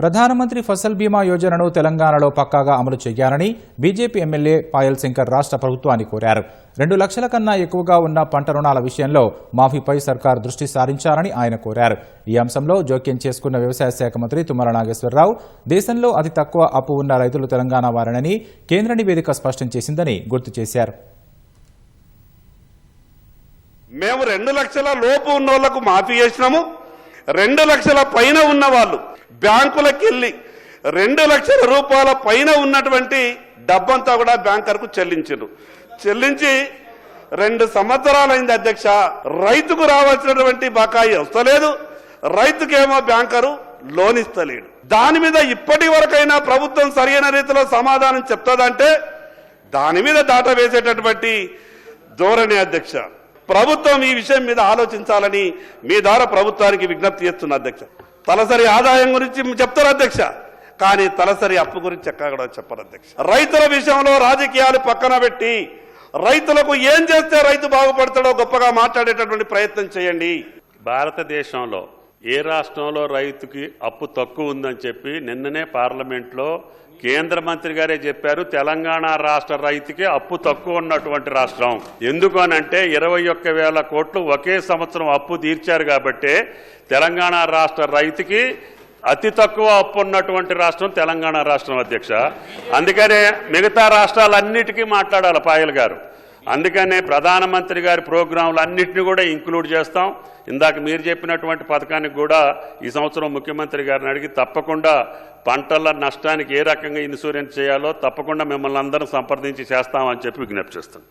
ప్రధానమంత్రి ఫసల్ బీమా యోజనను తెలంగాణలో పక్కాగా అమలు చేయాలని బీజేపీ ఎమ్మెల్యే పాయల్ శంకర్ రాష్ట్ర ప్రభుత్వాన్ని కోరారు. 2 లక్షల కన్నా ఎక్కువగా ఉన్న పంట రుణాల విషయంలో మాఫీపై సర్కార్ దృష్టి సారించాలని ఆయన కోరారు. ఈ అంశంలో జోక్యం చేసుకున్న వ్యవసాయ శాఖ మంత్రి తుమ్మల నాగేశ్వరరావు దేశంలో అతి తక్కువ అప్పు ఉన్న రైతులు తెలంగాణ వారని కేంద్ర నివేదిక స్పష్టం చేసిందని గుర్తు చేశారు. మేము 2 లక్షల లోపు ఉన్న వాళ్లకు మాఫీ చేసినాము. 2 లక్షల పైన ఉన్న వాళ్ళు బ్యాంకులకు వెళ్ళి 2 లక్షల రూపాయల పైన ఉన్నటువంటి డబ్బంతా కూడా బ్యాంకర్కు చెల్లించి 2 సంవత్సరాలైంది అధ్యక్ష. రైతుకు రావాల్సినటువంటి బకాయి వస్తలేదు, రైతుకేమో బ్యాంకరు లోన్ ఇస్తలేడు. దాని మీద ఇప్పటి వరకైనా ప్రభుత్వం సరైన రీతిలో సమాధానం చెప్తుందంటే దాని మీద దాట వేసేటటువంటి ధోరణి అధ్యక్ష. ప్రభుత్వం ఈ విషయం మీద ఆలోచించాలని మీ ద్వారా ప్రభుత్వానికి విజ్ఞప్తి చేస్తున్న అధ్యక్ష. తలసరి ఆదాయం గురించి చెప్తారు అధ్యక్ష, కానీ తలసరి అప్పు గురించి ఎక్కడ చెప్పరు అధ్యక్ష. రైతుల విషయంలో రాజకీయాలు పక్కన పెట్టి రైతులకు ఏం చేస్తే రైతు బాగుపడతాడో గొప్పగా మాట్లాడేటటువంటి ప్రయత్నం చేయండి. భారతదేశంలో ఏ రాష్ట్రంలో రైతుకి అప్పు తక్కువ ఉందని చెప్పి నిన్ననే పార్లమెంట్లో కేంద్ర మంత్రి గారే చెప్పారు. తెలంగాణ రాష్ట్ర రైతుకి అప్పు తక్కువ ఉన్నటువంటి రాష్ట్రం. ఎందుకు అనంటే 21,000 కోట్లు ఒకే సంవత్సరం అప్పు తీర్చారు కాబట్టి తెలంగాణ రాష్ట్ర రైతుకి అతి తక్కువ అప్పు ఉన్నటువంటి రాష్ట్రం తెలంగాణ రాష్ట్రం అధ్యక్ష. అందుకనే మిగతా రాష్ట్రాలన్నిటికీ మాట్లాడాలి పాయల్ గారు. అందుకనే ప్రధానమంత్రి గారి ప్రోగ్రాంలు అన్నింటినీ కూడా ఇంక్లూడ్ చేస్తాం. ఇందాక మీరు చెప్పినటువంటి పథకానికి కూడా ఈ సంవత్సరం ముఖ్యమంత్రి గారిని అడిగి తప్పకుండా పంటల నష్టానికి ఏ రకంగా ఇన్సూరెన్స్ చేయాలో తప్పకుండా మిమ్మల్ని అందరం సంప్రదించి చేస్తామని చెప్పి విజ్ఞప్తి చేస్తాం.